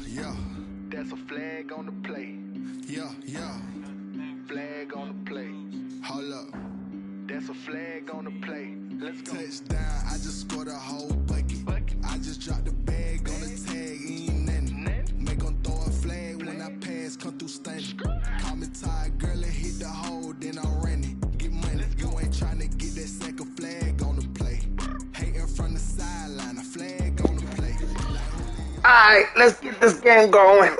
Yeah. That's a flag on the play. Yeah. Flag on the play. Hold up. That's a flag on the play. Let's go. Touchdown, I just scored a whole bucket. I just dropped the bag on the tag, ain't nothing. Make 'em throw a flag when I pass, come through stunning. Call me tired, girl, and hit the hole, then I'm running. Get money, you ain't tryna get that second flag on the play. Hating from the sideline, a flag on the play. Alright, let's get this game going.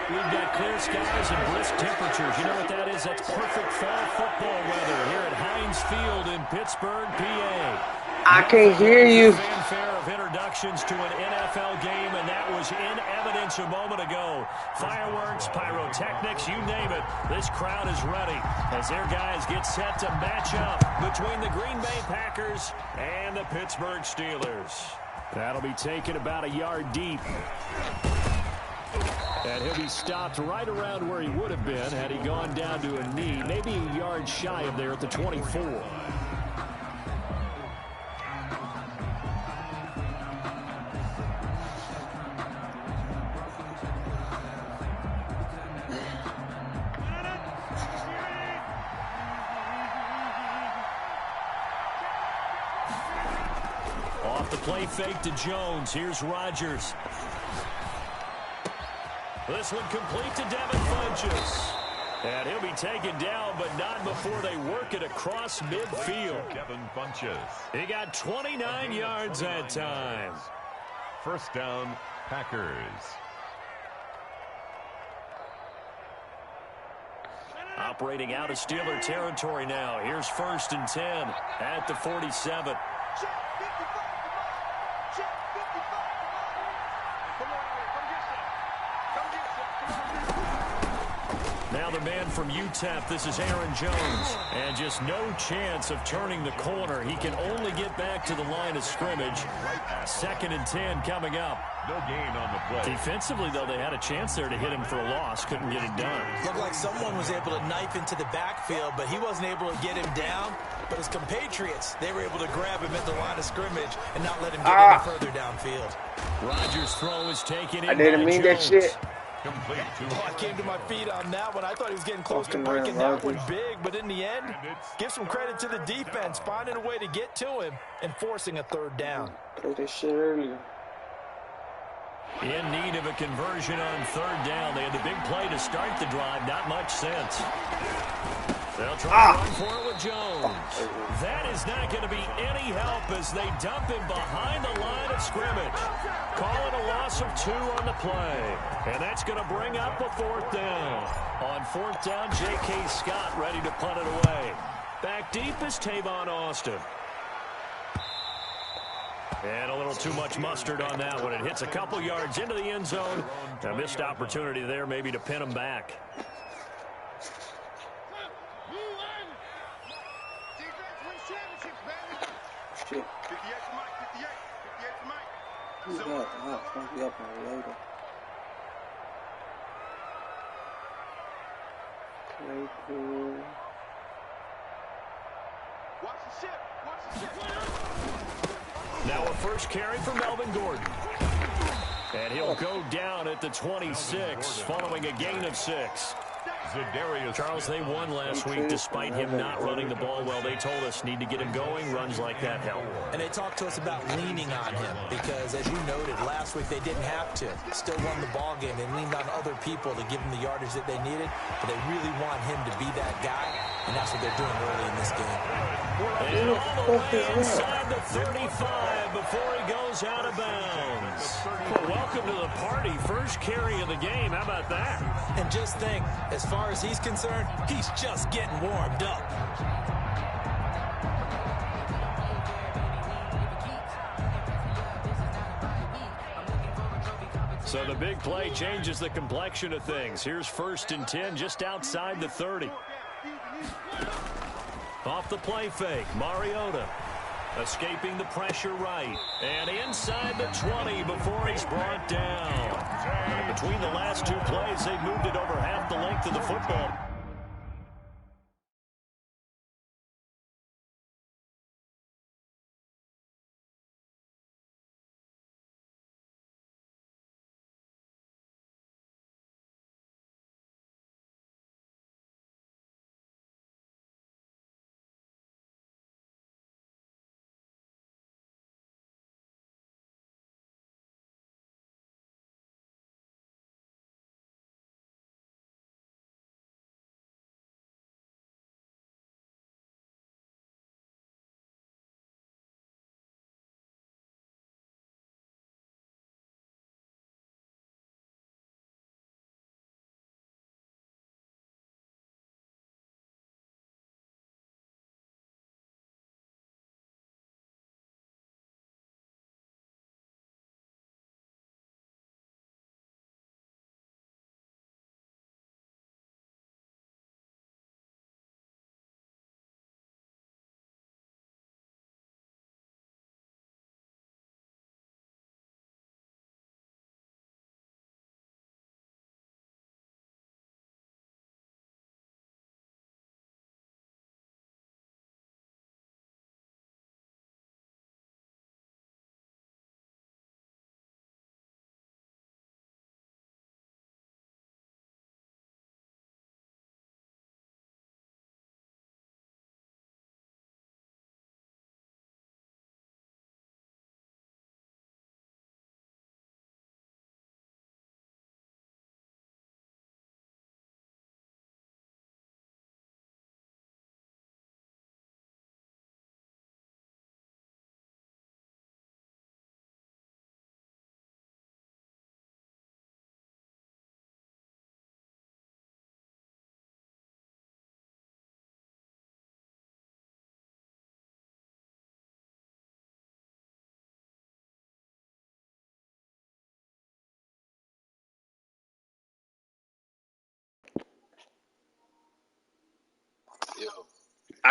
We've got clear skies and brisk temperatures. You know what that is? That's perfect fall football weather here at Heinz Field in Pittsburgh, PA. I can't hear you. Fanfare of introductions to an NFL game, and that was in evidence a moment ago. Fireworks, pyrotechnics, you name it. This crowd is ready as their guys get set to match up between the Green Bay Packers and the Pittsburgh Steelers. That'll be taken about a yard deep. And he'll be stopped right around where he would have been had he gone down to a knee, maybe a yard shy of there at the 24. Off the play fake to Jones. Here's Rodgers. This one complete to Devin Funchess. And he'll be taken down, but not before they work it across midfield. Devin Funchess. He got 29 yards that time. First down, Packers. Operating out of Steeler territory now. Here's 1st and 10 at the 47. Now the man from UTEP, this is Aaron Jones. And just no chance of turning the corner. He can only get back to the line of scrimmage. 2nd and 10 coming up. No gain on the play. Defensively, though, they had a chance there to hit him for a loss. Couldn't get it done. Looked like someone was able to knife into the backfield, but he wasn't able to get him down. But his compatriots, they were able to grab him at the line of scrimmage and not let him get any further downfield. Rodgers' throw is taken in. I didn't mean that shit. Complete to I came to my feet on that one. I thought he was getting close to breaking that one big, but in the end, give some credit to the defense, finding a way to get to him and forcing a 3rd down. Play this shit earlier. In need of a conversion on 3rd down. They had the big play to start the drive. Not much sense. They'll try to run for it with Jones. That is not going to be any help as they dump him behind the line of scrimmage. Calling a loss of 2 on the play. And that's going to bring up a 4th down. On 4th down, J.K. Scott ready to punt it away. Back deep is Tavon Austin. And a little too much mustard on that one. It hits a couple yards into the end zone. A missed opportunity there maybe to pin him back. Shit. Who's that? Oh, it's going to be up on later. Claypool. Now a first carry for Melvin Gordon. And he'll go down at the 26 following a gain of 6. Charles, they won last week despite him not running the ball well. They told us need to get him going. Runs like that help. And they talked to us about leaning on him because, as you noted, last week they didn't have to. Still won the ball game. They leaned on other people to give them the yardage that they needed, but they really want him to be that guy, and that's what they're doing early in this game. And all the way inside the 35 before he goes out of bounds. Well, welcome to the party. First carry of the game. How about that? And just think, as far as he's concerned, he's just getting warmed up. So the big play changes the complexion of things. Here's 1st and 10 just outside the 30. Off the play fake, Mariota escaping the pressure right. And inside the 20 before he's brought down. And between the last 2 plays, they've moved it over half the length of the football.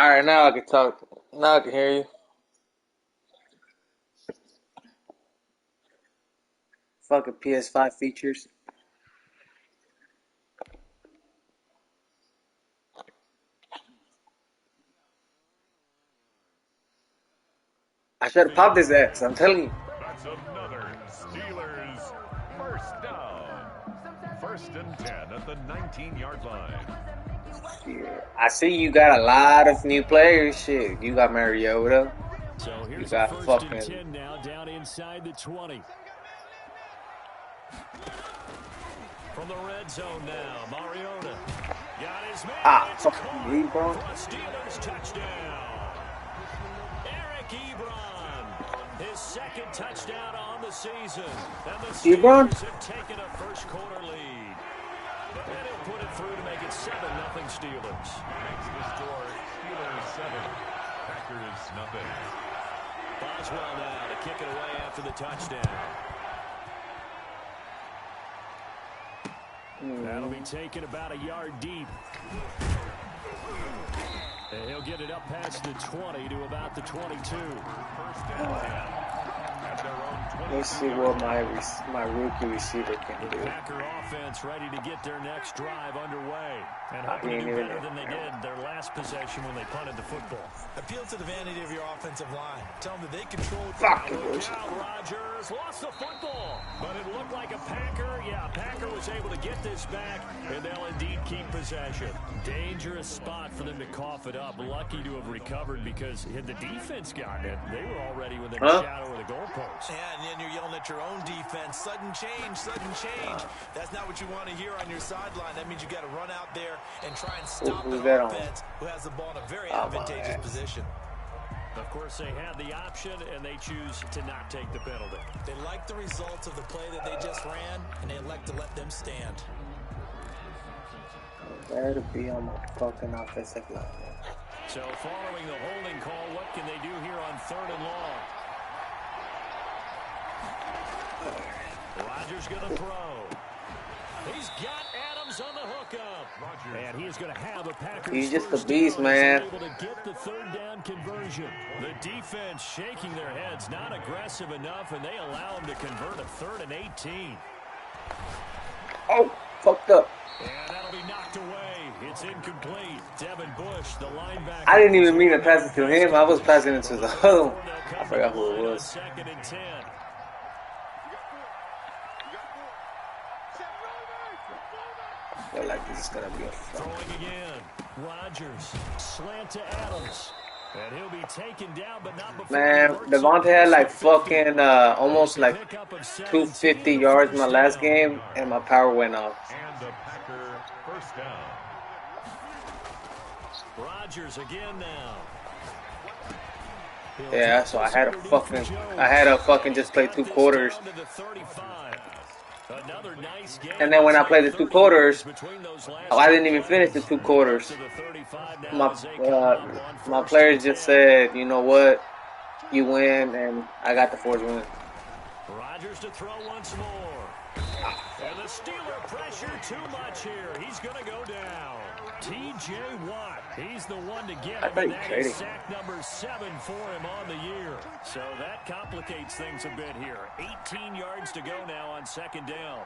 Alright, now I can talk. Now I can hear you. Fucking PS5 features. I should have popped his ass, I'm telling you. That's another Steelers first down. 1st and 10 at the 19-yard line. Yeah. I see you got a lot of new players. Shit, you got Mariota. So here's You got 1st fucking and 10 now, down inside the 20. From the red zone now, Mariota got his man. fucking me, bro. Steelers touchdown. Eric Ebron, his 2nd touchdown on the season. And the Steelers have taken a first-quarter lead. And he'll put it through to make it 7-0 Steelers. Makes the score Steelers 7, Packers nothing. Boswell now to kick it away after the touchdown. That'll be taken about a yard deep. And he'll get it up past the 20 to about the 22. 1st and 10 at their own 20. Let's see what my rookie receiver can do. Packer offense ready to get their next drive underway. And hoping to do better than they did their last possession when they punted the football. Appeal to the vanity of your offensive line. Tell them that they control. Look out, Rodgers lost the football, but it looked like a Packer. Yeah, Packer was able to get this back, and they'll indeed keep possession. Dangerous spot for them to cough it up. Lucky to have recovered because had the defense gotten it, they were already within a shadow of the goalpost. Yeah, and then you're yelling at your own defense. Sudden change, sudden change. That's not what you want to hear on your sideline. That means you got to run out there and try and stop the offense who has the ball in a very advantageous position. Of course, they had the option, and they choose to not take the penalty. They like the results of the play that they just ran, and they elect to let them stand. Better be on my fucking offensive line. So following the holding call, what can they do here on 3rd and long? Rodgers going to throw. He's got Adams on the hookup. And he's going to have a Packers. He's just a beast, man. Able to get the 3rd down conversion. The defense shaking their heads, not aggressive enough, and they allow him to convert a 3rd and 18. Oh, fucked up. And that'll be knocked away. It's incomplete. Devin Bush, the linebacker. I didn't even mean to pass it to him. I was passing it to the other one. I forgot who it was. 2nd and 10. I feel like this is going to be a fun. Throwing again. Rodgers. Slant to Adams. And he'll be taken down, but not before. Man, Devontae had like fucking almost like 250 yards in my last game, and my power went off. And a Packer first down. Rodgers again now. Yeah, so I had to fucking just play 2 quarters. And then when I played the 2 quarters, I didn't even finish the 2 quarters. My players just said, you know what, you win, and I got the 4th win. Rodgers to throw once more. And the Steeler pressure too much here. He's going to go down. T.J. Watt, he's the one to get him, and that is sack number 7 for him on the year. So that complicates things a bit here. 18 yards to go now on 2nd down.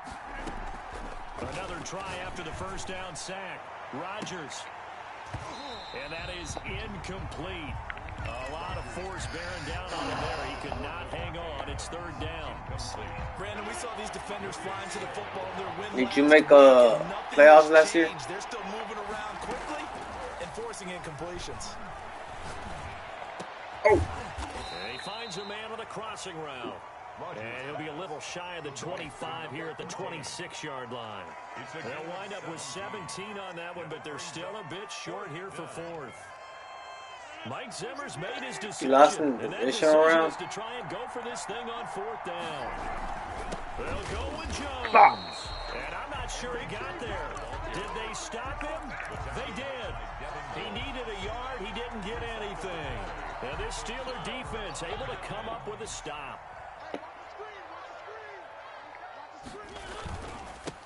Another try after the 1st down sack. Rodgers. And that is incomplete. A lot of force bearing down on him there. He could not hang on. It's 3rd down. Brandon, we saw these defenders flying to the football. Did you make a playoffs last year? They're still moving around quickly and forcing incompletions. Oh. And he finds a man on a crossing route. And he'll be a little shy of the 25 here at the 26-yard line. They'll wind up with 17 on that one, but they're still a bit short here for 4th. Mike Zimmer's made his decision. You lost in the division round? To try and go for this thing on 4th down. They'll go with Jones. And I'm not sure he got there. Did they stop him? They did. He needed a yard. He didn't get anything. And this Steeler defense able to come up with a stop.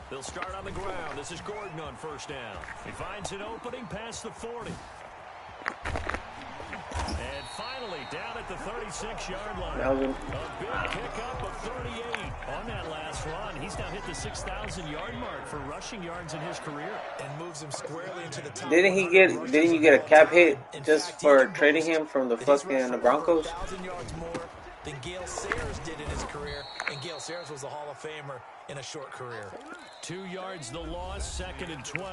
They'll start on the ground. This is Gordon on 1st down. He finds an opening past the 40. down at the 36-yard line. Melvin. A big pickup of 38 on that last run. He's now hit the 6,000-yard mark for rushing yards in his career. And moves him squarely into the top. Didn't you get a cap hit just for trading him from the fucking Broncos? 1,000 yards more than Gale Sayers did in his career, and Gale Sayers was a Hall of Famer in a short career. 2 yards the loss, 2nd and 12.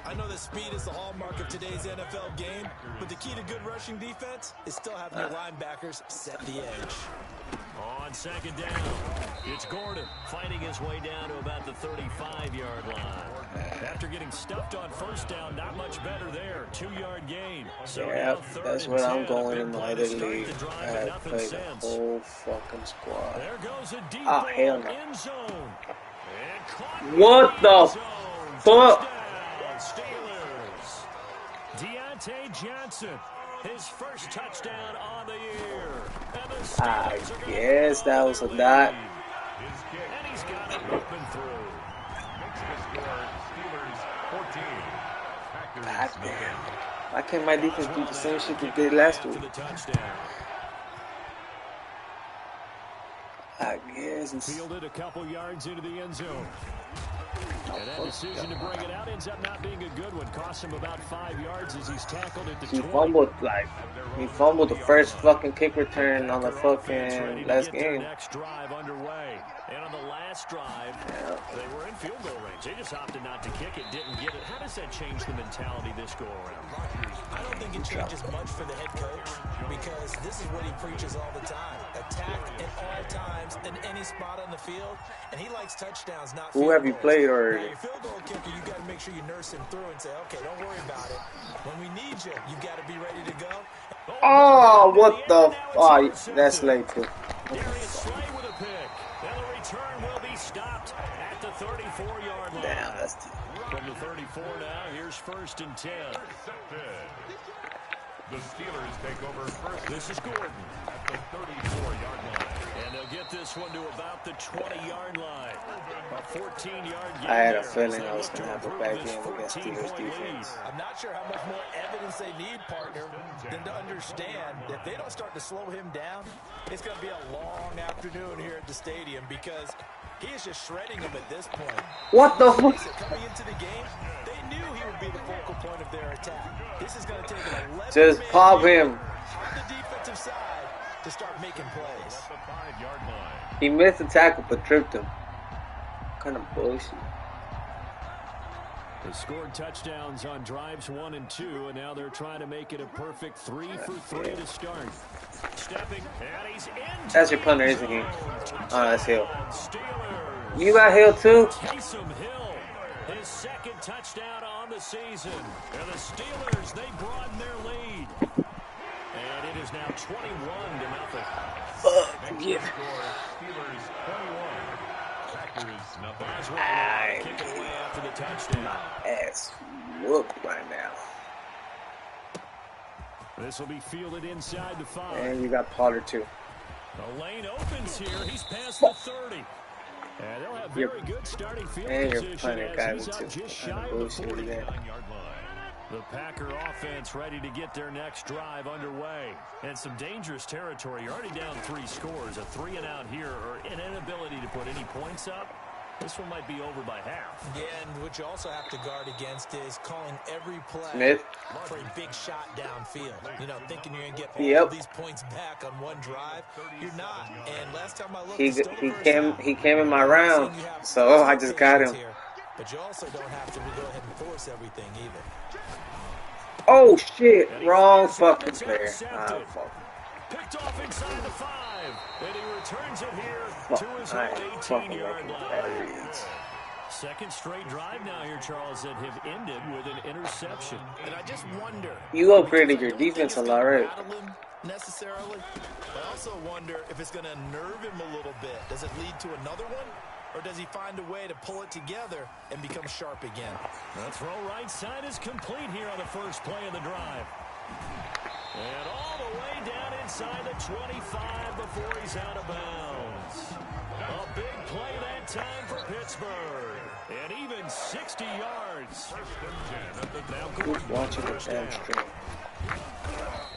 I know that speed is the hallmark of today's NFL game, but the key to good rushing defense is still having your linebackers set the edge. On 2nd down, it's Gordon fighting his way down to about the 35-yard line. After getting stuffed on 1st down, not much better there. 2-yard gain. So yeah, that's where I'm going in my other league. I have played the whole fucking squad. There goes a deep hell no. end zone. What the fuck? Steelers. Deontay Johnson, his first touchdown on the year. I guess that was a dot. And he's got it open through. Makes the score Steelers 14. God damn. Why can't my defense do the same shit they did last week? I guess it's fielded a couple yards into the end zone. And that decision to bring it out ends up not being a good one. Cost him about 5 yards as he's tackled at the 20. He fumbled the first fucking kick return on the fucking last game. Next drive underway. And on the last drive, they were in field goal range. They just opted not to kick it, didn't get it. How does that change the mentality this go around? I don't think it changes much for the head coach because this is what he preaches all the time. Attack at all times in any spot on the field, and he likes touchdowns, not field Who have you goals. played already? Now, your field goal kicker, you got to make sure you nurse him through and say, okay, don't worry about it. When we need you, you got to be ready to go. Oh, what the? Oh, that's late too. Darius Slay with a pick. And the return will be stopped at the 34-yard line. Damn, that's from the 34 now. Here's 1st and 10. The Steelers take over first. This is Gordon At the 34-yard line. and they'll get this one to about the 20-yard line. A 14-yard gain. I had a there. feeling So I was look gonna have to a bad improve game this against Steelers 14-point defense. I'm not sure how much more evidence they need, partner, than to understand that if they don't start to slow him down, it's going to be a long afternoon here at the stadium because he is just shredding them at this point. What the fuck? Coming into the game, they knew he would be the focal point of their attack. This is going to take an 11 Just pop him. on the defensive side to start making plays. At the 5-yard line. He missed the tackle but tripped him. What kind of bullshit? They scored touchdowns on drives 1 and 2, and now they're trying to make it a perfect 3 for 3 to start. Stepping, and he's in. That's your punter, isn't he? Oh, that's Hill. Steelers. You got Hill too? Taysom Hill, his 2nd touchdown on the season. And the Steelers, they broaden their lead. And it is now 21-0. Fuck yeah. Steelers 21. Packers nothing. I Kick it away after the touchdown. ass whooped right now. This will be fielded inside the 5. And you got Potter too. The lane opens here. He's past the 30. And they'll have very good starting field And you're position playing a as guy he's with up two. just Kind shy of of the bullshit 40. there. 9-yard line. The Packer offense ready to get their next drive underway. And some dangerous territory. You're already down 3 scores. A 3-and-out here or an inability to put any points up. This one might be over by half. Yeah, and what you also have to guard against is calling every play Smith. for a big shot downfield. You know, thinking you're going to get all Yep. these points back on one drive. You're not. And last time I looked, He it's still the first half. he came in my round, so I just got him. Here, but you also don't have to go ahead and force everything either. Oh shit! Wrong fucking player. Ah, fuck. Picked off inside the 5. And he returns it here Fuck. to his I own ain't fucking 18-yard making line. bad reads. Second straight drive now here, Charles, that have ended with an interception. And I just wonder. You upgraded your defense a lot, right? Necessarily, but I also wonder if it's going to nerve him a little bit. Does it lead to another one? Or does he find a way to pull it together and become sharp again? The throw right side is complete here on the first play of the drive. And all the way down inside the 25 before he's out of bounds. A big play that time for Pittsburgh. And even 60 yards. First and 10 at the Now Who's Gordon watching the first damn down. stream?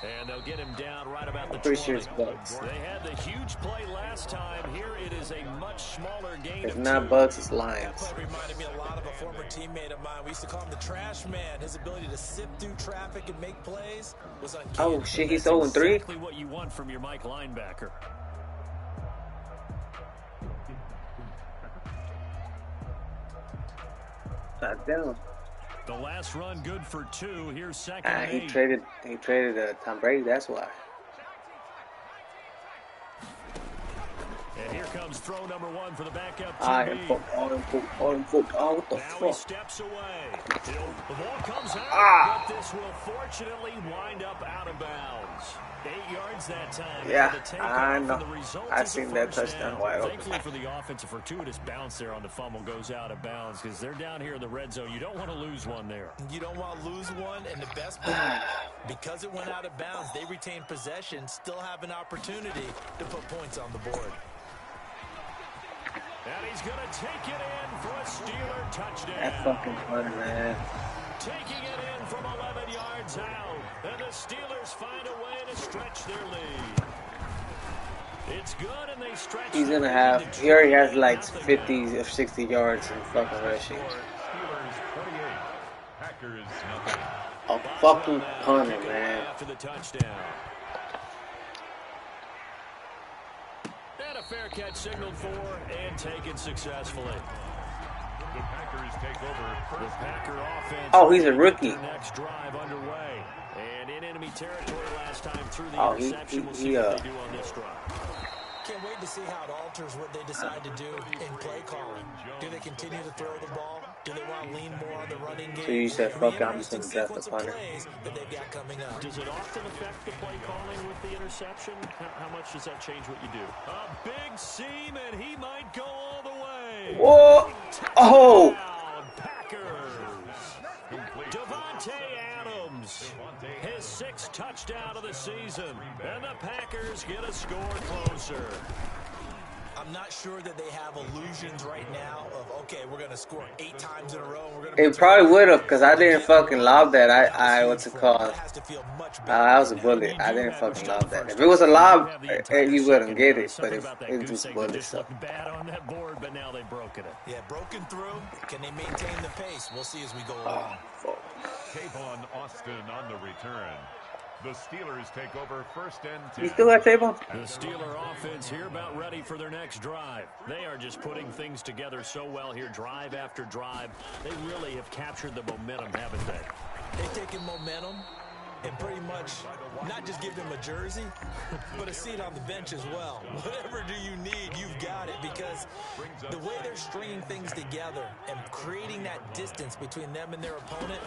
And they'll get him down right about the Pretty 20. sure it's Bucks. They had the huge play last time. Here it is a much smaller game. It's not Bucks, it's Lions. That play reminded me a lot of a former teammate of mine. We used to call him the trash man. His ability to sift through traffic and make plays was uncanny. Oh shit, he's 0-3. Exactly what you want from your Mike linebacker. Shot down. The last run good for 2. Here's second and 8. He traded Tom Brady, that's why. And here comes throw number 1 for the backup What the now he fuck? steps away. The ball comes out, but this will fortunately wind up out of bounds. 8 yards that time. Yeah, The takeoff, I know. and the result I is a seen that first touchdown down. wide open. Thankfully for the offense, a fortuitous bounce there on the fumble goes out of bounds because they're down here in the red zone. You don't want to lose one there. You don't want to lose one, and the best part, because it went out of bounds, they retain possession, still have an opportunity to put points on the board. And he's going to take it in for a Steeler touchdown. That fucking fun, man. Taking it in from 11 yards out. And the Steelers find a way to stretch their lead. It's good, and they stretch. He's gonna have, he already has like 50 or 60 yards in fucking rushing. Steelers 28, Packers nothing. A fucking punter, man. After the touchdown. And a fair catch signaled for and taken successfully. The Packers take over The first. Packer offense. Oh, he's a rookie. The next drive underway. And in enemy territory last time through the Oh, interception. We'll see what they do on this drive. Can't wait to see how it alters what they decide to do in play calling. Do they continue to throw the ball? Do they want to lean more on the running game? So you said, fuck it, I'm just Interesting gonna draft the sequence of punter. plays that they've got coming up. Does it often affect the play calling with the interception? How much does that change what you do? A big seam, and he might go all the way. Whoa! Oh! Touchdown, Packers. Devontae Adams, his 6th touchdown of the season, and the Packers get a score closer. I'm not sure that they have illusions right now of, okay, we're going to score 8 times in a row. We're gonna It probably would have, because I didn't fucking lob that. What's it called? That has to feel much better. I was a bullet. I didn't fucking lob that. If it was a lob, you wouldn't get it. But it was a bullet, so. Looked bad on that board, but now they've broken it. Yeah, broken through. Can they maintain the pace? We'll see as we go along. Tavon Austin on the return. The Steelers take over first and 10. You still got tape on? The Steeler offense here about ready for their next drive. They are just putting things together so well here, drive after drive. They really have captured the momentum, haven't they? They've taken momentum and pretty much not just give them a jersey, but a seat on the bench as well. Whatever do you need, you've got it, because the way they're stringing things together and creating that distance between them and their opponent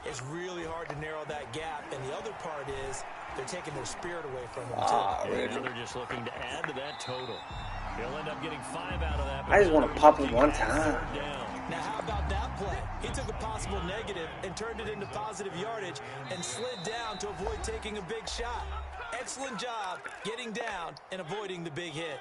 is really hard to narrow that gap. And the other part is they're taking their spirit away from them, too. And now they're just looking to add to that total. He'll end up getting 5 out of that. I just want to pop him one time. Now, how about that play? He took a possible negative and turned it into positive yardage and slid down to avoid taking a big shot. Excellent job getting down and avoiding the big hit.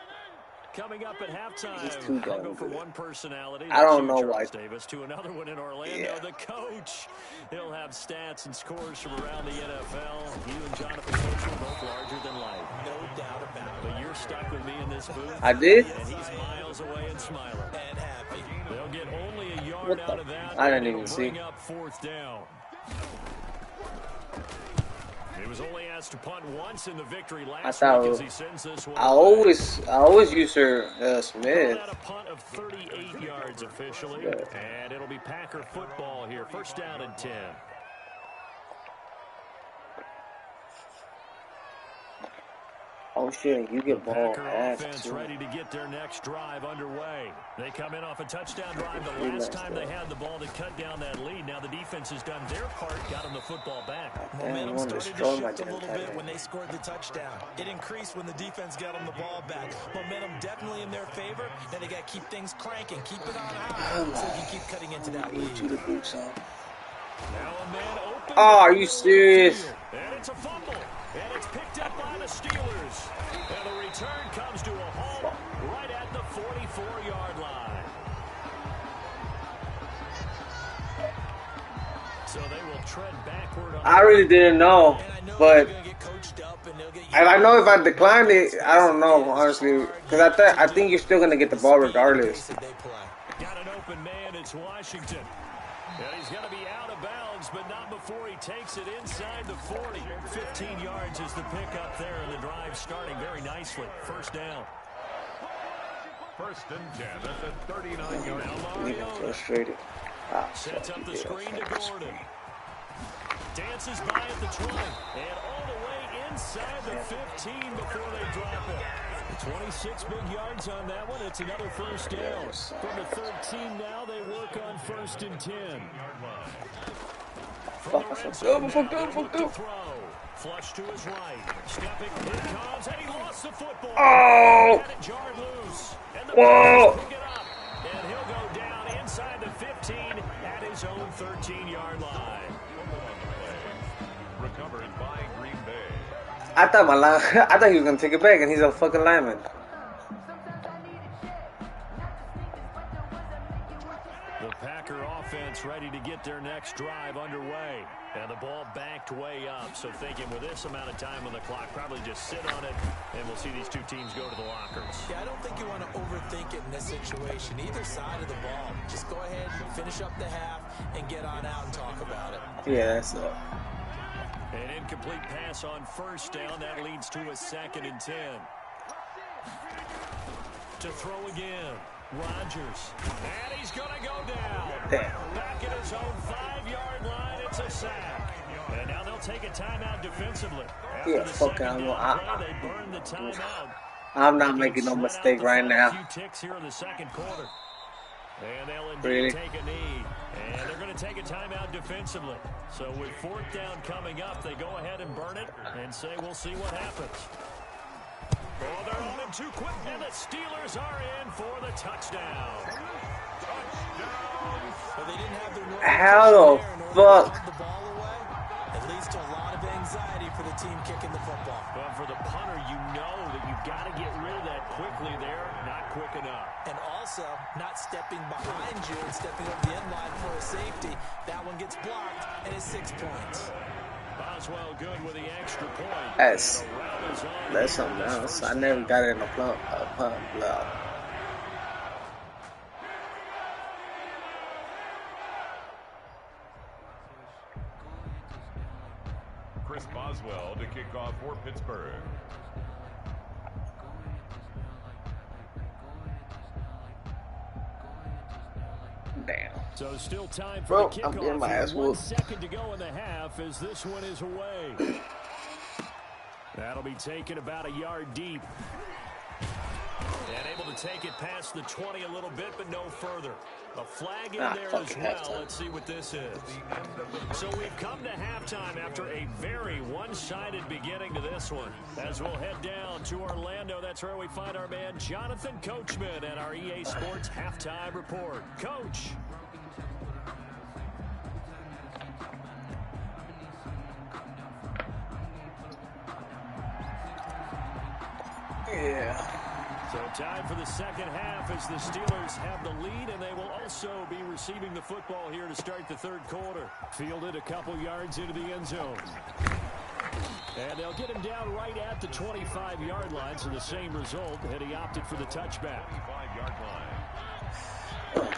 Coming up at halftime, He's too I'll damn go for good. one personality. I don't That's know why. Charles Davis to another one in Orlando. Yeah. The coach. He'll have stats and scores from around the NFL. You and Jonathan Coach are both larger than life. No doubt about it. But you're stuck with me in this booth. I did? And he's miles away and smiling. And happy. They'll get only a yard What the- out of that. I didn't and even it'll see. bring up 4th down. He was only asked to punt once in the victory last thought week as he sends this one. I always use her Smith. At a punt of 38 yards officially, and it'll be Packer football here. 1st down and 10. Oh shit, you get ball Packer ass offense too. ready to get their next drive underway. They come in off a touchdown drive the last time they had the ball to cut down that lead. Now the defense has done their part, got them the football back. Man, you Momentum want to started destroy to my shift a damn little tight bit end. when they scored the touchdown. It increased when the defense got them the ball back. Momentum definitely in their favor. Now they got to keep things cranking, keep it on high, so they can keep cutting into that Need you lead. to boots on. Now a man open. Oh, are you serious? And it's a fumble. And it's picked up by the Steelers. And the return comes to a halt right at the 44-yard line. So they will tread backward. I really didn't know, And I know but they're gonna get coached And I know if I decline it, I don't know, honestly. Because I think you're still going to get the ball regardless. Got an open man, it's Washington. And he's going to be out of bounds, but not before he takes it inside the 40. 15 yards is the pickup there, and the drive starting very nicely. First down. First and 10 at the 39-yard line. Even frustrated. Sets up the screen to Gordon. Dances by at the 20. And all the way inside the 15 before they drop it. 26 big yards on that one. It's another first down. From the 13 now, they work on first and 10. From the red zone, flush to his right. Stepping, here comes, and he lost the football. Oh! Had it jarred loose. And the Whoa! pick it up. And he'll go down inside the 15 at his own 13-yard line. Recovered by Greenbay. I thought he was gonna take it back, and he's a fucking lineman. The Packer offense ready to get their next drive underway. And the ball backed way up. So thinking with this amount of time on the clock, probably just sit on it, and we'll see these two teams go to the lockers. Yeah, I don't think you want to overthink it in this situation. Either side of the ball. Just go ahead and finish up the half and get on out and talk about it. Yeah, that's all. An incomplete pass on first down. That leads to a 2nd and 10. To throw again. Rodgers. And he's going to go down. Back at his own 5-yard line. It's a sack. And now they'll take a timeout defensively. Yeah, fuck I'm not making no mistake right now. Ticks here in the second quarter. And they'll indeed Really? take a knee. And they're going to take a timeout defensively. So with 4th down coming up, they go ahead and burn it and say we'll see what happens. Oh, they're on him too quick, and the Steelers are in for the touchdown. Well, they didn't have their How the fuck? the ball away. It leads to a lot of anxiety for the team kicking the football. But for the punter, you know that you've got to get rid of that quickly there. Not quick enough. And also, not stepping behind you and stepping over the end line for a safety. That one gets blocked, and it's 6 points. Boswell good with the extra point. That's something else. I never got it in a punt block. Chris Boswell to kick off for Pittsburgh. Damn. So still time for the kickoff. I'm getting my ass 1 whooped. second to go in the half as this one is away. That'll be taken about a yard deep. And able to take it past the 20 a little bit, but no further. A flag in there as well. Halftime. Let's see what this is. So we've come to halftime after a very one-sided beginning to this one. As we'll head down to Orlando, that's where we find our man Jonathan Coachman at our EA Sports Halftime Report. Coach. Yeah. So time for the second half as the Steelers have the lead, and they will also be receiving the football here to start the third quarter. Fielded a couple yards into the end zone. And they'll get him down right at the 25-yard line, so the same result, and he opted for the touchback. 25-yard line.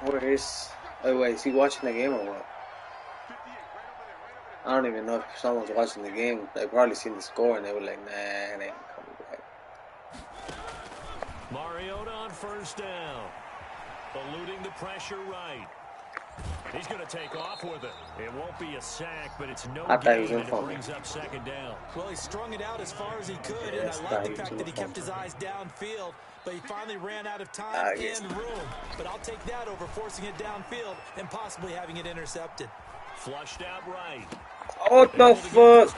Where is... Oh, wait, is he watching the game or what? I don't even know if someone's watching the game. They probably seen the score, and they were like, nah, they ain't coming back. Mariota on first down. Eluding the pressure right. He's going to take off with it. It won't be a sack, but it's no gain, and it brings up second down. Well, he strung it out as far as he could, and I like the fact that he kept his eyes downfield, but he finally ran out of time and room. But I'll take that over forcing it downfield and possibly having it intercepted. Flushed out right. What the fuck?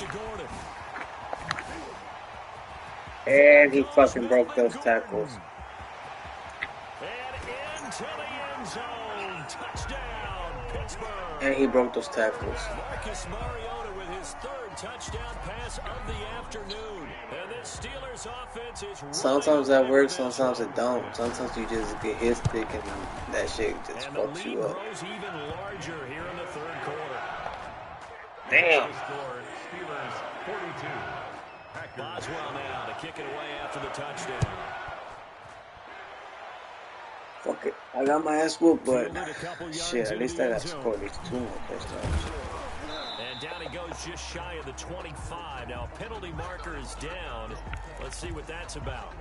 And he fucking broke those tackles. And into the end zone. Touchdown, Pittsburgh. And he broke those tackles. Marcus Mariota with his third touchdown pass of the afternoon. And this Steelers offense is sometimes that works, sometimes it don't. Sometimes you just get hit stick and that shit just fucks you up. Grows even larger here in the third quarter. Damn. Steelers 42. Boswell now to kick it away after the touchdown. Fuck it. I got my ass whooped, but shit, at least I got to score at least 2 more touchdowns. And down he goes just shy of the 25. Now a penalty marker is down. Let's see what that's about.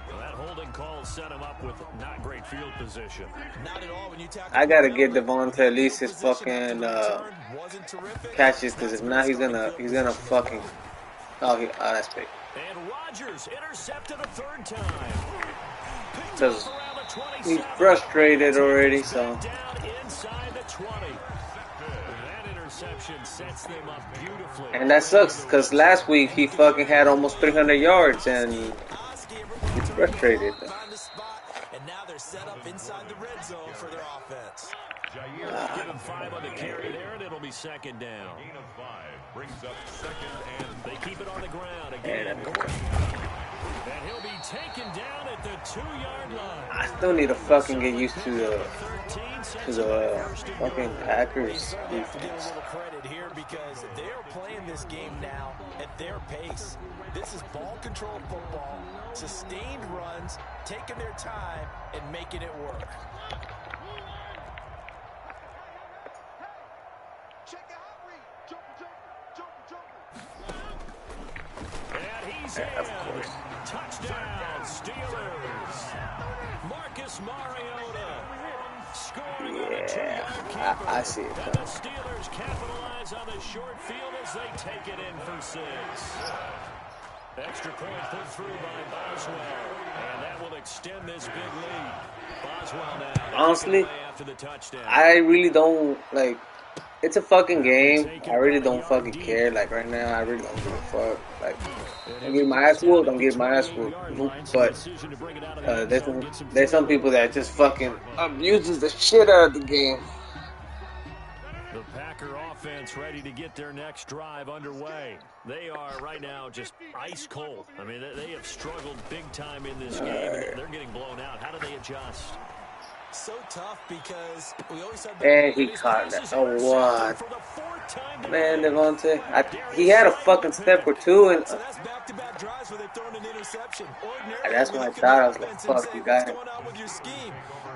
Well, that holding call set him up with not great field position. Not at all when you tackle. I gotta get Devonta at least his fucking catches, because if not, he's gonna fucking. Oh, that's big. And Rodgers intercepted a third time. Because he's frustrated already, so. Down inside the 20. That interception sets them up beautifully. And that sucks, because last week he fucking had almost 300 yards, and he's frustrated. And now they're set up inside the red zone for their offense. Give him 5 on the carry there, and it'll be second down. Gain of 5 brings up second, and they keep it on the ground again. And he'll be taken down at the 2-yard line. I still need to fucking get used to the fucking Packers defense. Give a little credit here because they're playing this game now at their pace. This is ball control football, sustained runs, taking their time and making it work. And he's of course. Touchdown, Steelers. Marcus Mariota scoring on a 2-yard keeper. I see it. And the Steelers capitalize on the short field as they take it in for 6. Extra point put through by Boswell, and that will extend this big lead. Boswell now. Honestly, after the touchdown. I really don't like. It's a fucking game. I really don't fucking care. Like right now, I really don't give a fuck. Like, I'm getting my ass whooped. I'm getting my ass whooped. But there's some people that just fucking abuses the shit out of the game. The Packer offense ready to get their next drive underway. They are right now just ice cold. I mean, they have struggled big time in this game, and they're getting blown out. How do they adjust? So tough because we always have And he caught that. Oh, what? Man, Devontae. He had a fucking step or two. And so that's back-to-back drives where they've thrown an interception. that's what I thought. I was like, fuck, you got it.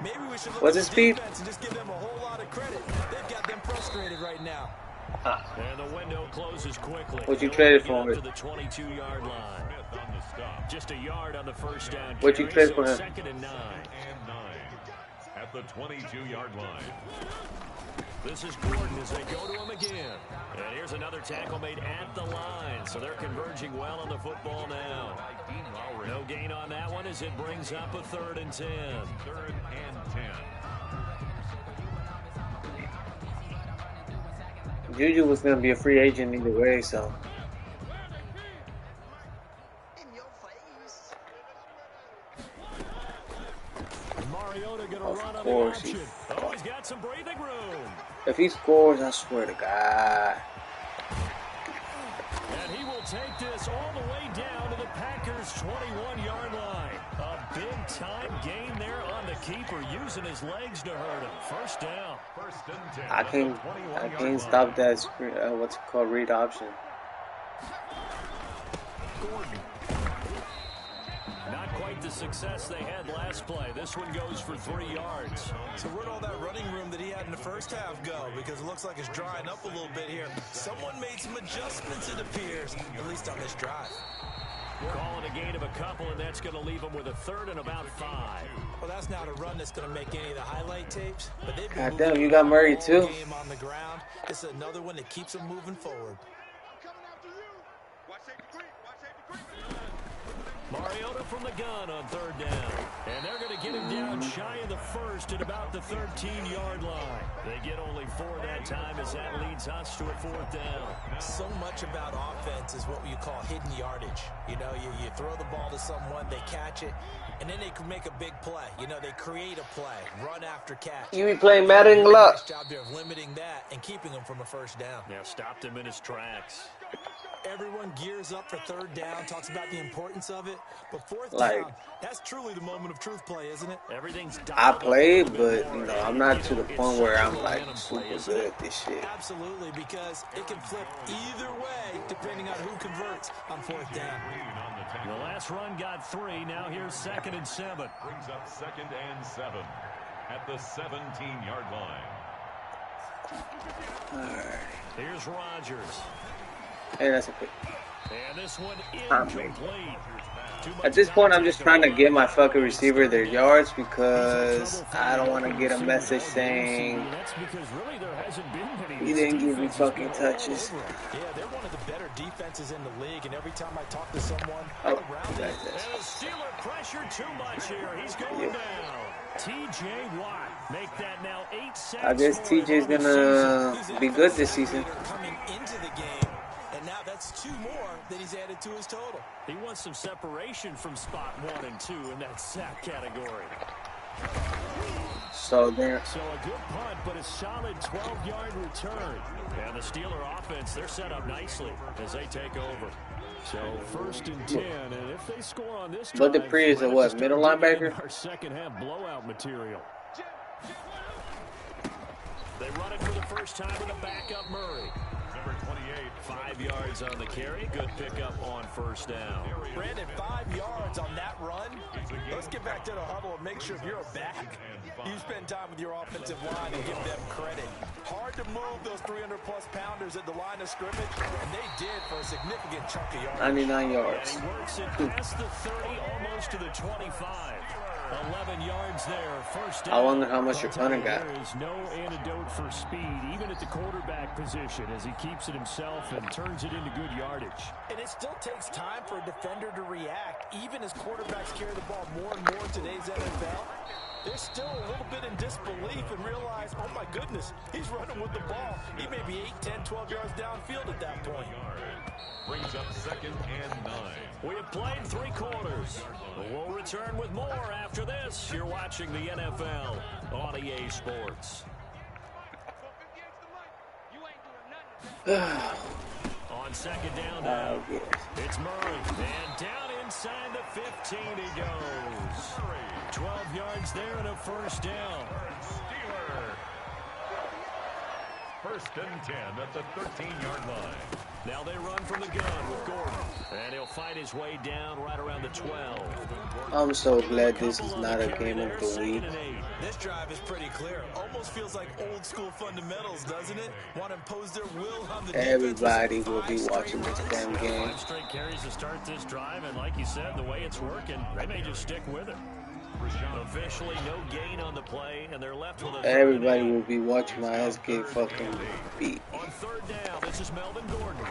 Maybe we should look What's his speed? And just give them a whole lot of credit. They've got them frustrated right now. And the window closes quickly. What you traded for him? To the 22-yard line. Just a yard on the first down. What you traded for him? 2nd and 9. at the 22-yard line. This is Gordon as they go to him again. And here's another tackle made at the line. So they're converging well on the football now. No gain on that one as it brings up a 3rd and 10. 3rd and 10. Juju was going to be a free agent either way, so. Mariota going to run on course the option. Oh, he's got some breathing room. If he scores, I swear to God. And he will take this all the way down to the Packers' 21-yard line. A big-time gain there on the keeper, using his legs to hurt him. First down. 1st and 10. I can't stop that screen, what's it called, read option. Gordon. Not quite the success they had last play. This one goes for 3 yards. So where'd all that running room that he had in the first half go? Because it looks like it's drying up a little bit here. Someone made some adjustments, it appears, at least on this drive. Calling a gain of a couple, and that's going to leave them with a 3rd and about 5. Well, that's not a run that's going to make any of the highlight tapes. But they've God been damn, you got Murray too. Game on the ground. It's another one that keeps them moving forward. Mariota from the gun on 3rd down. And they're going to get him down shy of the 1st at about the 13-yard line. They get only 4 that time as that leads us to a 4th down. So much about offense is what you call hidden yardage. You know, you throw the ball to someone, they catch it, and then they can make a big play. You know, they create a play, run after catch. You be playing Madden luck. Nice job there of limiting that and keeping him from a 1st down. Now stopped him in his tracks. Everyone gears up for third down, talks about the importance of it. But fourth Like, down, that's truly the moment of truth play, isn't it? Everything's I dialed up a play, little bit but more. you know, I'm not to the It's point such where a I'm like momentum super play, isn't good it? at this shit. Absolutely, because it can flip either way depending on who converts on fourth down. The last run got 3. Now here's 2nd and 7. Brings up 2nd and 7 at the 17-yard line. All right. Here's Rodgers. Hey, that's a pick. And this one I'm incomplete. At this point, I'm just trying to give my fucking receiver their yards because I don't want to get a message saying he didn't give me fucking touches. Yeah, they're one of the better defenses in the league, and every time I talk to someone Oh, around that's it, it. And the Steeler pressure too much here. He's going down. T.J. Watt make that now 8 sacks. I guess TJ's gonna be good this season. coming into the game, and now that's 2 more that he's added to his total. He wants some separation from spot 1 and 2 in that sack category. So there. So a good punt, but a solid 12-yard return. And the Steeler offense, they're set up nicely as they take over. So 1st and 10, and if they score on this drive, But the pre is a what, middle linebacker? our second half blowout material. They run it for the first time with a backup Murray. Number 28. 5 yards on the carry. Good pickup on 1st down. Brandon, 5 yards on that run. Let's get back to the huddle and make sure if you're a back, you spend time with your offensive line and give them credit. Hard to move those 300-plus pounders at the line of scrimmage, and they did for a significant chunk of yards. 99 yards. And he works it past the 30, almost to the 25. 11 yards there, 1st down. I wonder how much your punter got. There is no antidote for speed, even at the quarterback position, as he keeps it himself and turns it into good yardage. And it still takes time for a defender to react, even as quarterbacks carry the ball more and more in today's NFL. They're still a little bit in disbelief and realize, oh my goodness, he's running with the ball. He may be 8, 10, 12 yards downfield at that point. Brings up 2nd and 9. We have played 3 quarters. We'll return with more after this. You're watching the NFL on EA Sports. On 2nd down now, it's Murray. And down inside the 15 he goes. 12 yards there and a 1st down. Steeler. 1st and 10 at the 13-yard line. Now they run from the gun with Gordon. And he'll fight his way down right around the 12. I'm so glad this is not a game of the week. This drive is pretty clear. Almost feels like old school fundamentals, doesn't it? Want to impose their will on the Everybody will be watching this damn game. 5 straight carries to start this drive, and like you said, the way it's working, they may just stick with it. Officially no gain on the play, and they're left with a Everybody will be watching my ass get fucking beat. On 3rd down, this is Melvin Gordon.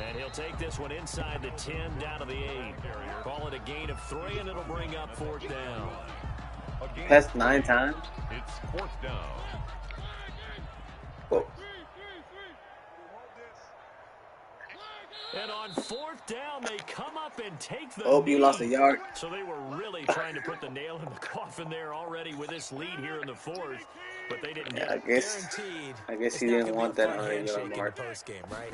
And he'll take this one inside the 10 down to the 8. Call it a gain of 3, and it'll bring up 4th down. Passed 9 times? It's 4th down. Whoa. And on 4th down, they come up and take the Oh, you lost a yard. So they were really trying to put the nail in the coffin there already with this lead here in the 4th, but they didn't get it. I guess he didn't want that 100-yard mark. Post-game, right?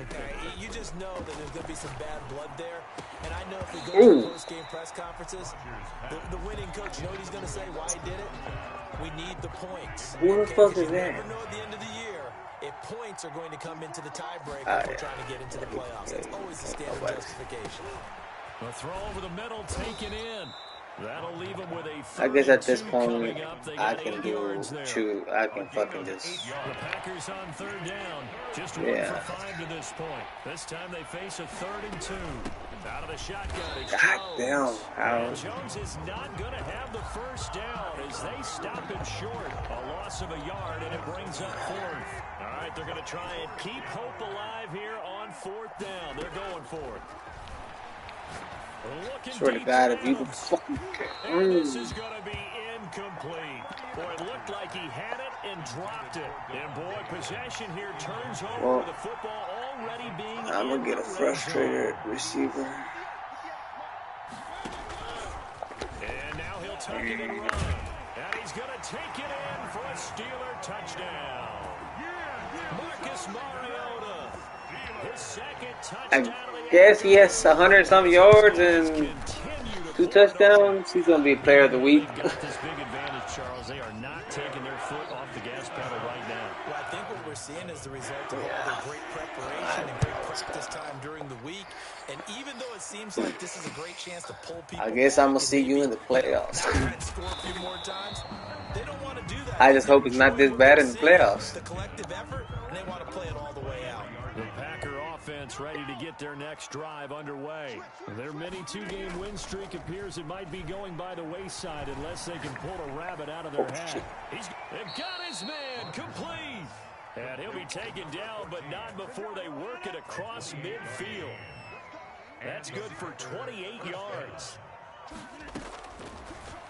You just know that there's going to be some bad blood there. And I know if we go to post-game press conferences, the winning coach, you know what he's going to say, why he did it? We need the points. Who the fuck is that? You never know at the end of the year if points are going to come into the tiebreak if we're trying to get into the playoffs. That's always the standard justification. A throw over the middle taken in. That'll leave them with a I guess at this point, I can fucking just. The Packers on 3rd down. Just 1 for 5 to this point. This time they face a 3rd and 2. Out of the shotgun, it's God Jones. damn. And Jones is not going to have the 1st down as they stop him short. A loss of a yard, and it brings up 4th. All right, they're going to try and keep hope alive here on 4th down. They're going for it. Swear to God, if you can fucking. This is going to be incomplete. Boy, it looked like he had it and dropped it. And boy, possession here turns over with the football already being. I'm gonna get a frustrated receiver. And now he'll tuck it and run. And he's going to take it in for a Steeler touchdown. Marcus Mariota. His second I touchdown of the guess he has afternoon. 100-some yards and Continue to 2 pour it on. touchdowns. He's gonna be player of the week. They've got this big advantage, Charles. They are not taking their foot off the gas pedal right now. Well, I think what we're seeing is the result of all their great preparation and great practice time during the week. And even though it seems like this is a great chance to pull people I guess I'm gonna back see and you in maybe, the playoffs. try and score a few more times, they don't want to do that. I just hope it's not this bad in the playoffs. The collective effort, and they want to play it all the way out. The Packer offense ready to get their next drive underway. Their mini two-game win streak appears it might be going by the wayside unless they can pull a rabbit out of their hat. They've got his man complete. And he'll be taken down, but not before they work it across midfield. That's good for 28 yards.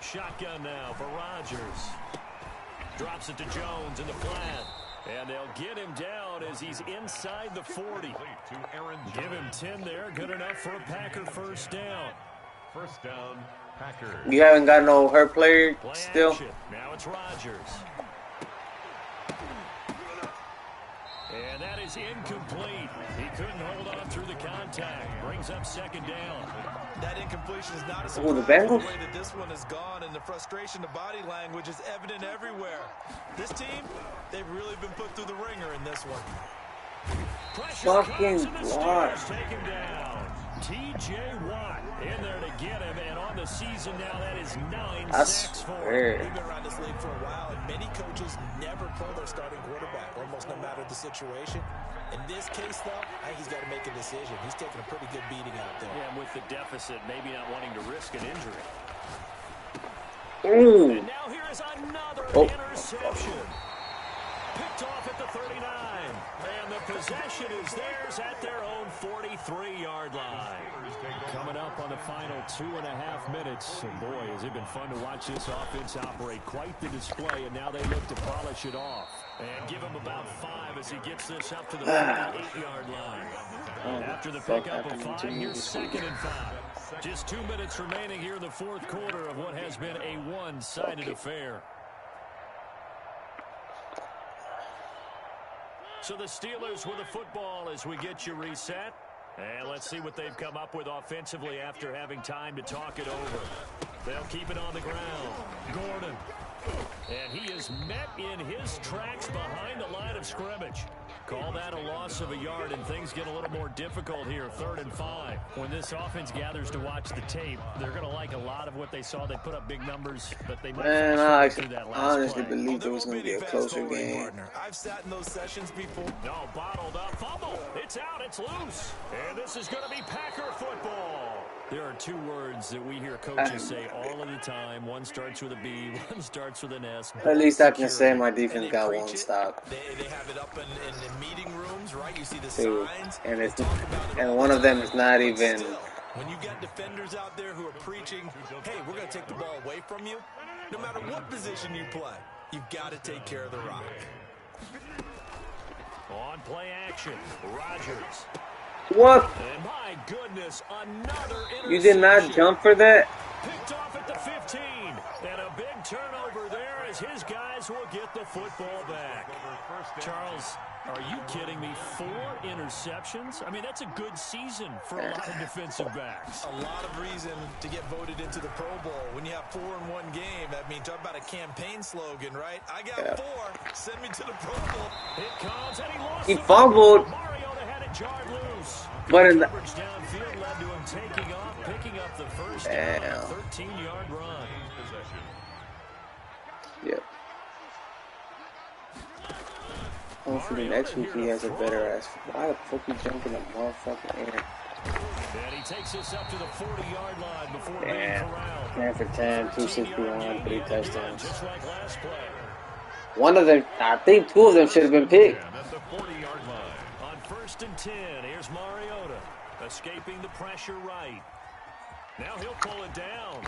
Shotgun now for Rodgers. Drops it to Jones in the flat. And they'll get him down as he's inside the 40. Give him 10 there. Good enough for a Packer first down. First down, Packers. You haven't got no hurt player Play still? action. Now it's Rodgers. And that is incomplete. He couldn't hold on through the contact. Brings up second down. That incompletion is not a Oh, surprise. the Bengals? The way that this one has gone, and the frustration, the body language is evident everywhere. This team, they've really been put through the ringer in this one. Pressure Fucking comes, and the Watt. Steelers take him down. T.J. Watt in there to get him, and on the season now, that is 9 I sacks for him. swear. We've been around this league for a while, and many coaches never pull their starting quarterback, almost no matter the situation. In this case, though, I think he's got to make a decision. He's taking a pretty good beating out there. Yeah, and with the deficit, maybe not wanting to risk an injury. Ooh. And now here is another Oh. interception. Picked off at the 39. And the possession is theirs at their own 43-yard line. Coming up on the final 2.5 minutes. And boy, has it been fun to watch this offense operate. Quite the display, and now they look to polish it off. And give him about 5 as he gets this up to the 48-yard line. After the pickup of 5, here's second and 5. Just 2 minutes remaining here in the fourth quarter of what has been a one-sided affair. So the Steelers with the football as we get you reset. And let's see what they've come up with offensively after having time to talk it over. They'll keep it on the ground. Gordon. And he is met in his tracks behind the line of scrimmage. Call that a loss of a yard, and things get a little more difficult here, 3rd and 5. When this offense gathers to watch the tape, they're going to like a lot of what they saw. They put up big numbers, but they might Man, through that I last honestly play. believed it was going to be a closer game. Partner. I've sat in those sessions before. No, bottled up. Fumble. It's out. It's loose. And this is going to be Packer football. There are 2 words that we hear coaches say all of the time. One starts with a B, one starts with an S. At least I can say my defense got one stop. They have it up in the meeting rooms, right? You see the Too. signs. And it's They talk about it and all one the of them time. is not But even. still, when you got defenders out there who are preaching, hey, we're going to take the ball away from you, no matter what position you play, you've got to take care of the rock. On play action, Rodgers. What? And my goodness, another interception. You did not jump for that? Picked off at the 15. And a big turnover there as his guys will get the football back. Charles, are you kidding me? 4 interceptions? I mean, that's a good season for a lot of defensive backs. A lot of reason to get voted into the Pro Bowl. When you have 4 in one game, I mean, talk about a campaign slogan, right? I got 4. Send me to the Pro Bowl. It comes, and he lost He the fumbled. Mariota had it jarred loose. But in the, Coverage downfield led to him taking off, picking up the first down on a 13-yard run. yep. Hopefully next week he has a better ass. Why the fuck he jumping the motherfucking air? And he takes this up to the 40-yard line before being Damn. corralled. Man for 10, 261, 3 touchdowns. Just like last play. One of them, I think 2 of them should have been picked. And at the 40-yard line. On 1st and 10, here's Mariota escaping the pressure right. Now he'll pull it down.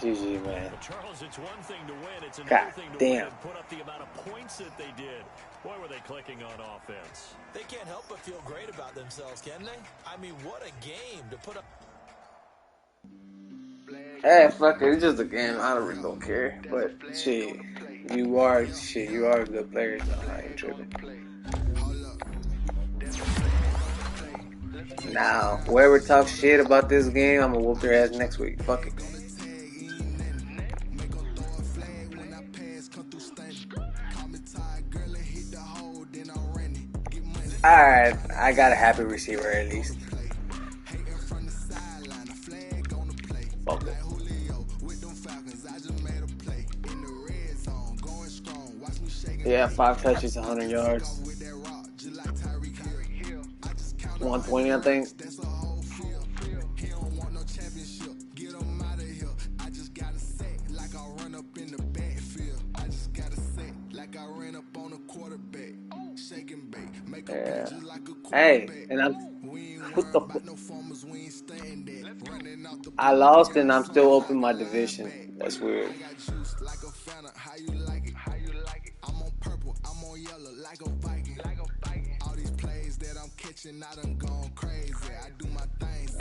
GG, man. But Charles, it's one thing to win. It's God another thing to win damn. and put up the amount of points that they did. Boy, were they clicking on offense. They can't help but feel great about themselves, can they? I mean, what a game to put up. Hey, fuck it. It's just a game. I don't really don't care. But, shit. You are shit. You are a good player. No, I ain't tripping. Now, whoever talks shit about this game, I'm gonna whoop their ass next week. Fuck it. Alright, I got a happy receiver at least. Fuck it. Yeah, 5 touches, 100 yards. 120, I think. Yeah. Hey, and I'm. What the fuck? I lost and I'm still open my division. That's weird.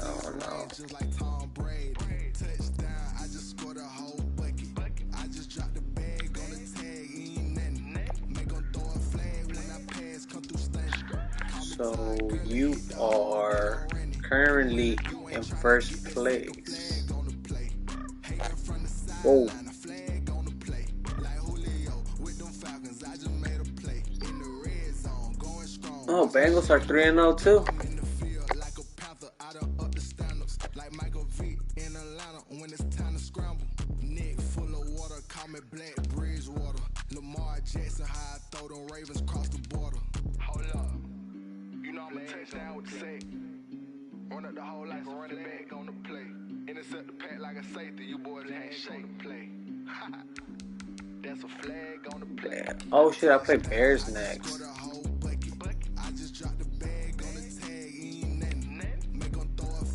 Oh no. So you are currently in first place. Whoa. Oh, Bengals are 3-0 too. Run up the whole like a running back on the play. Intercept the pack like a safety. You boys ain't shake the play. That's a flag on the play. Oh shit, I play Bears next.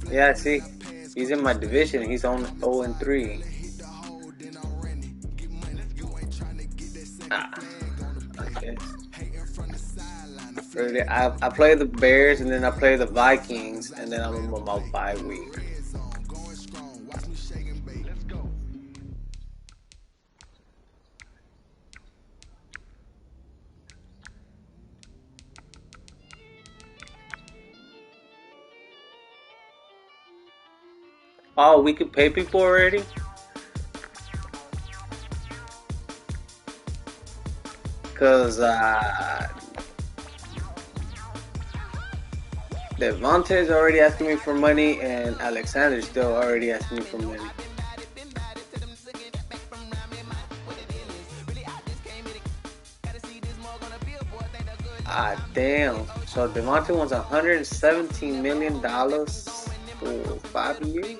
Yeah, see, he's in my division. He's on 0-3. I play the Bears and then I play the Vikings and then I'm on my bye week. Oh, we could pay people already? Cause Devontae's already asking me for money and Alexander's still already asking me for money. Damn. So Devontae wants $117 million for 5 years?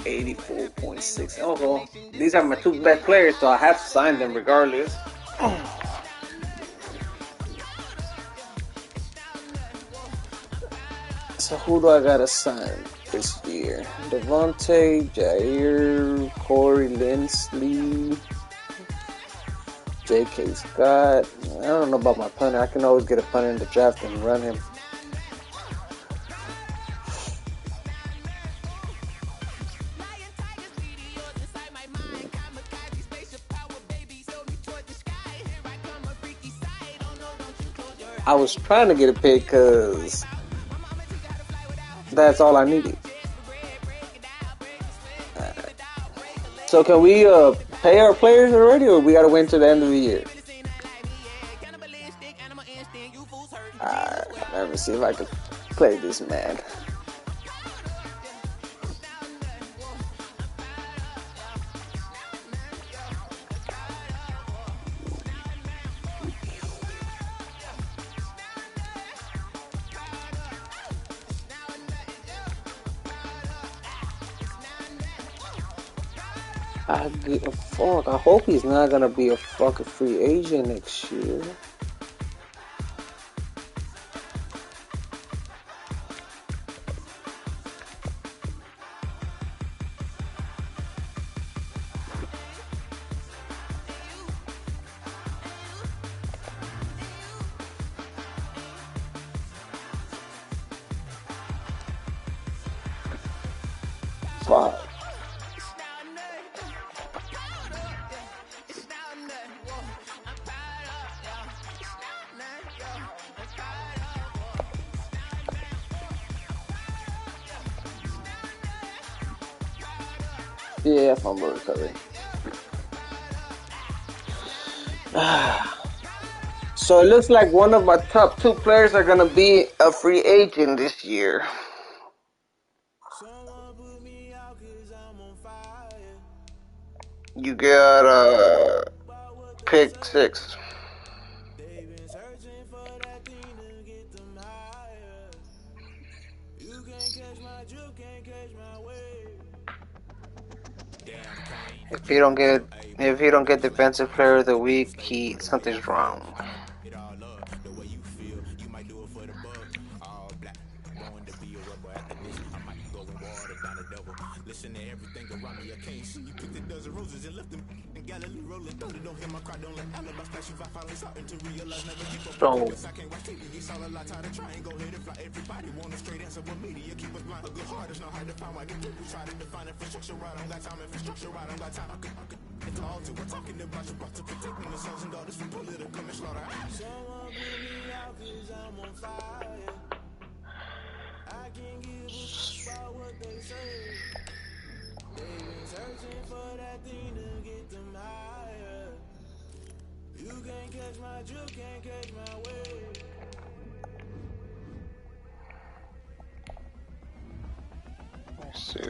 84.6. Oh, well, these are my two best players, so I have to sign them regardless. So who do I gotta sign this year? Devontae, Jair, Corey Linsley, J.K. Scott. I don't know about my punter. I can always get a punter in the draft and run him. I was trying to get a pick because that's all I needed. So can we pay our players already, or we gotta wait until the end of the year? Let me see if I can play this man. Fuck, I hope he's not gonna be a fucking free agent next year. Fuck. Yeah, fumble recovery. So it looks like one of my top 2 players are gonna be a free agent this year. You got pick 6. If he don't get defensive player of the week, something's wrong. So let's see.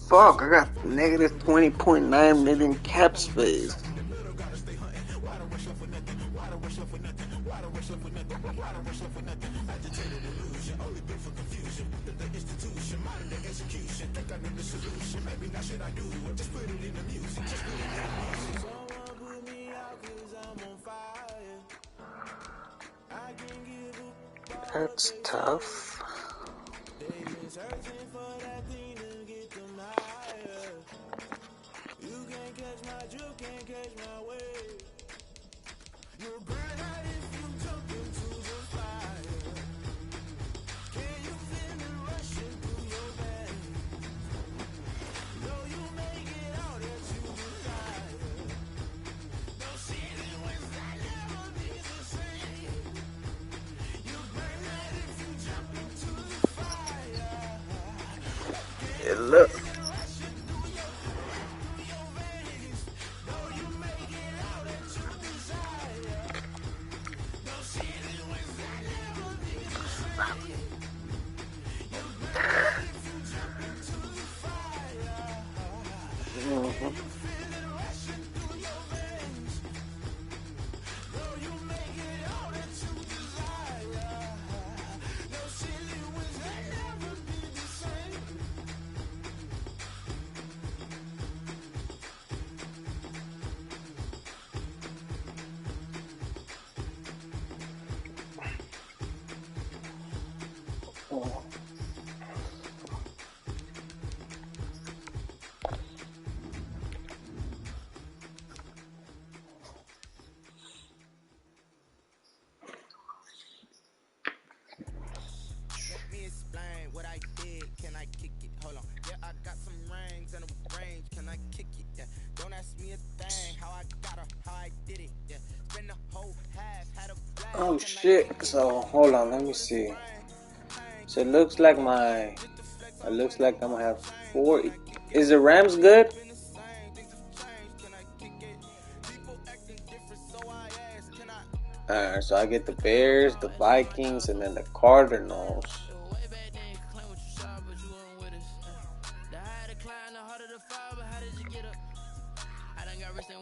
Fuck, I got negative 20.9 million cap space. That's tough. Yeah, look. Oh shit, so hold on, let me see. So it looks like I'm gonna have 4. Is the Rams good? Alright, so I get the Bears, the Vikings, and then the Cardinals.